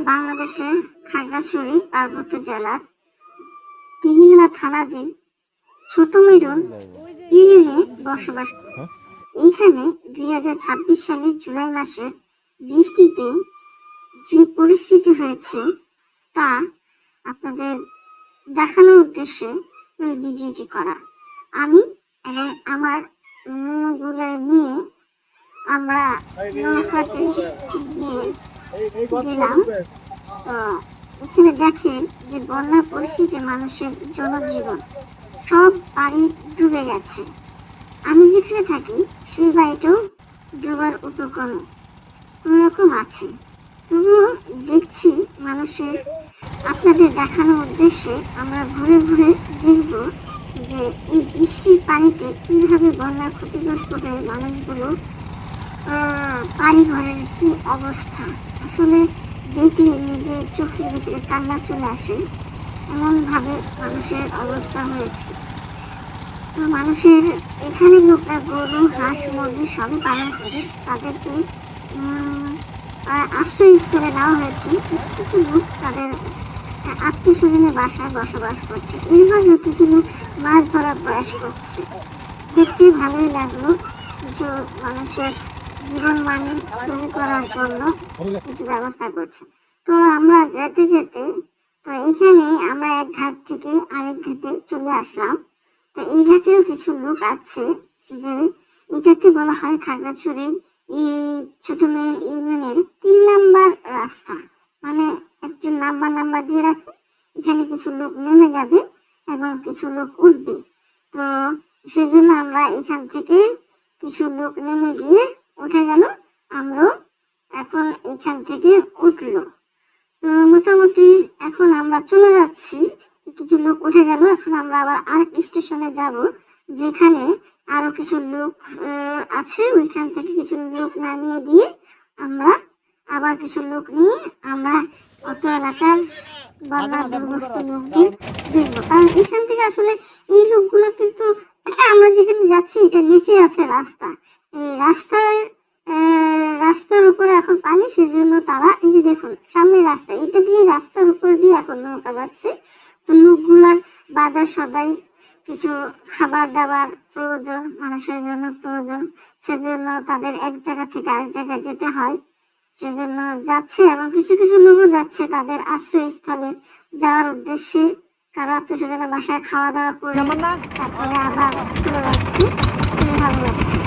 বাংলাদেশে খাগড়াছড়ি পার্বত্য জেলার তিঘিনলা থানাধীন ছোট মেরুন ইউনিয়নে বসবাস করে। এইখানে 2026 সালের জুলাই মাসে বৃষ্টিতে যে পরিস্থিতি হয়েছে তা আপনাদের দেখানোর উদ্দেশ্যে এই ভিডিওটি করা। আমি এবং আমার মেয়েগুলো নিয়ে আমরা নৌকাতে গিয়ে গেলাম। তো এখানে দেখেন যে বন্যা পরিস্থিতিতে মানুষের জনজীবন সব বাড়ি ডুবে গেছে। আমি যেখানে থাকি সেই বাড়িটাও ডুবার উপক্রমে কোনোরকম আছে। তবুও দেখছি মানুষের আপনাদের দেখানোর উদ্দেশ্যে আমরা ঘুরে ঘুরে দেখব যে এই বৃষ্টির পানিতে কিভাবে বন্যা ক্ষতিগ্রস্ত হয়ে মানুষগুলো বাড়ি ঘরের কি অবস্থা। আসলে দেখলে নিজের চোখের ভিতরে কান্না চলে আসে, এমনভাবে মানুষের অবস্থা হয়েছে। তো মানুষের এখানে লোকরা গরু হাঁস মুরগি সবই পালন করে, তাদেরকে আশ্রয়স্থলে নেওয়া হয়েছে। কিছু কিছু লোক তাদের আত্মীয় স্বজনের বাসায় বসবাস করছে। এর মাঝে কিছু লোক মাছ ধরার প্রয়াস করছে। দেখতে ভালোই লাগলো। কিছু মানুষের জীবন মান তৈরি করার জন্য কিছু ব্যবস্থা করছে। তো আমরা যেতে যেতে তো এইখানে আমরা এক ঘাট থেকে আরেক ঘাটে চলে আসলাম। তো এই ঘাটেও কিছু লোক আছে, যে এটাকে বলা হয় খাগড়াছড়ি ছোট মেরুন ইউনিয়নের 3 নাম্বার রাস্তা। মানে একজন নাম্বার দিয়ে রাখে, এখানে কিছু লোক নেমে যাবে এবং কিছু লোক উঠবে। তো সেজন্য আমরা এখান থেকে কিছু লোক নেমে গিয়ে উঠে গেল, আমরাও এখন এখান থেকে উঠলো। তো মোটামুটি এখন আমরা চলে যাচ্ছি। কিছু লোক উঠে গেল, এখন আমরা আবার আরেক স্টেশনে যাব, যেখানে আরো কিছু লোক আছে। ওইখান থেকে কিছু লোক নামিয়ে দিয়ে আমরা আবার কিছু লোক নিয়ে আমরা অত এলাকার বন্যা দুর্গস্ত লোকদের দেখবো। কারণ এখান থেকে আসলে এই লোকগুলো কিন্তু আমরা যেখানে যাচ্ছি এটা নিচে আছে রাস্তা, এই রাস্তার উপরে এখন পানি, সেজন্য তারা এই যে দেখুন সামনে রাস্তা, এটা দিয়ে রাস্তার উপরে দিয়ে এখন নৌকা যাচ্ছে। তো লোকগুলার বাজার সদাই কিছু খাবার দাবার প্রয়োজন, মানুষের জন্য প্রয়োজন, সেজন্য তাদের এক জায়গা থেকে আরেক জায়গায় যেতে হয়, সেজন্য যাচ্ছে। এবং কিছু কিছু লোকও যাচ্ছে তাদের আশ্রয়স্থলে যাওয়ার উদ্দেশ্যে, কারো আত্মীয় স্বজনের বাসায় খাওয়া দাওয়া করে তারপরে আবার চলে যাচ্ছে। ভালো লাগছে।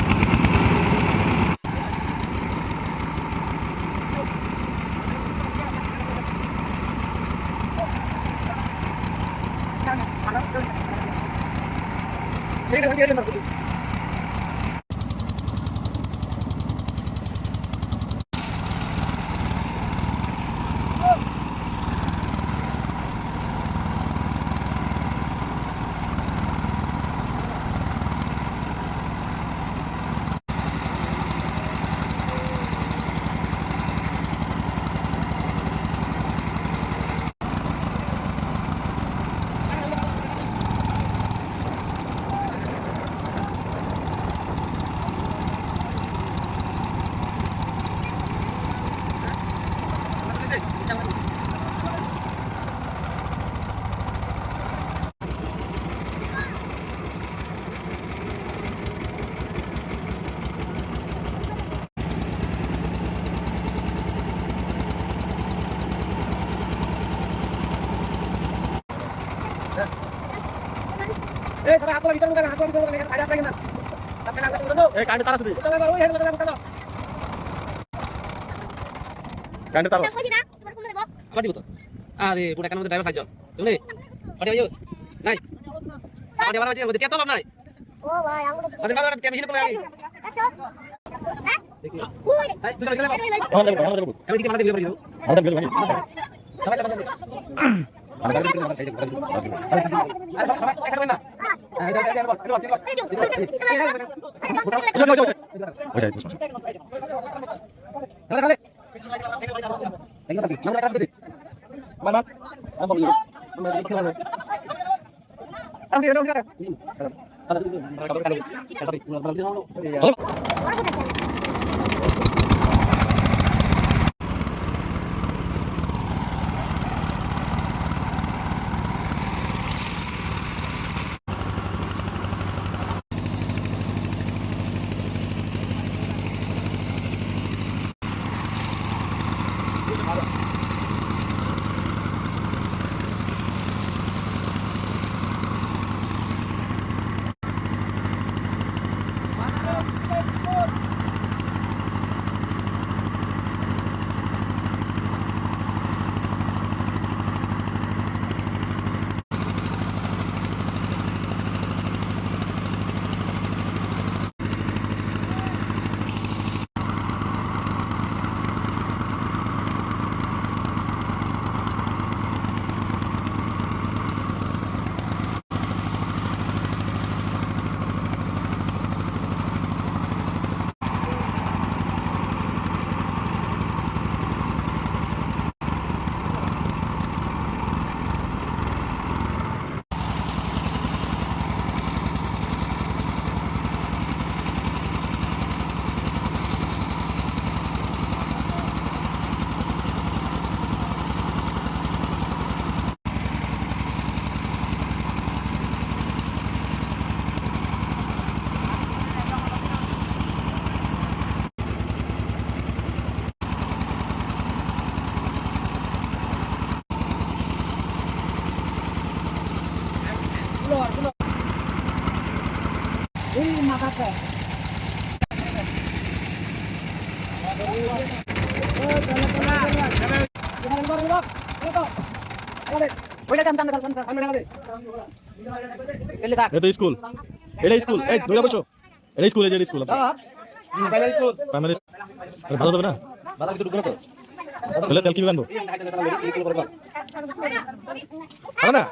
আরে পুরা কেন ড্রাইভার সাইজ তুমি পাঠিয়ে দিও নাই পাঠিয়ে বাবা দিয়ে চেক তো বাপ নাই ও ভাই আমরা তো বাবা কে মেশিন করে আমি দেখি এই দুটো গেলে আমি কি মারতে দিও আমাদের গেল ভাই সবাই সবাই আমাদের গেল আমাদের সাইড করে আরে সবাই এখানে না এটা স্কুল, এটা স্কুল, এই দৌড়া বসো, এটা স্কুল, এটা স্কুল, প্রাইমারি ভালো হবে না, তাহলে তেল কি বানবো না?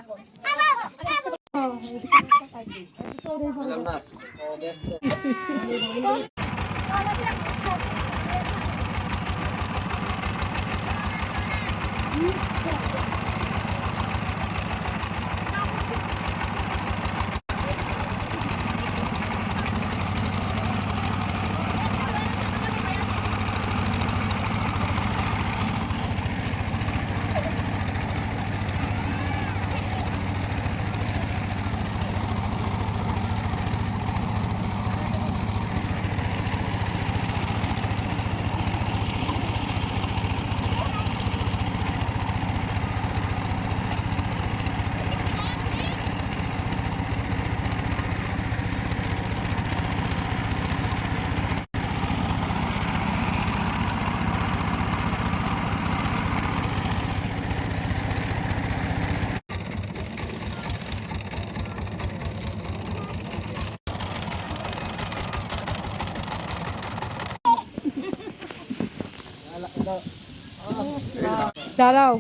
দাঁড়াও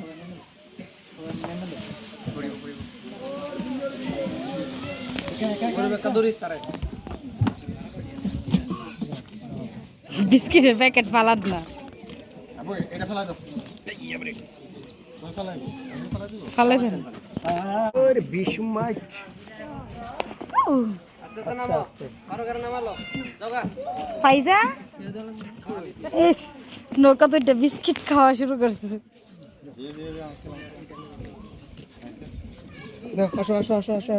বিস্কিটের প্যাকেট পালাত না ফালাই দেন ফাইজা এস নৌকা তো এটা বিস্কিট খাওয়া শুরু করছে আসো আসো আসো আসো আসো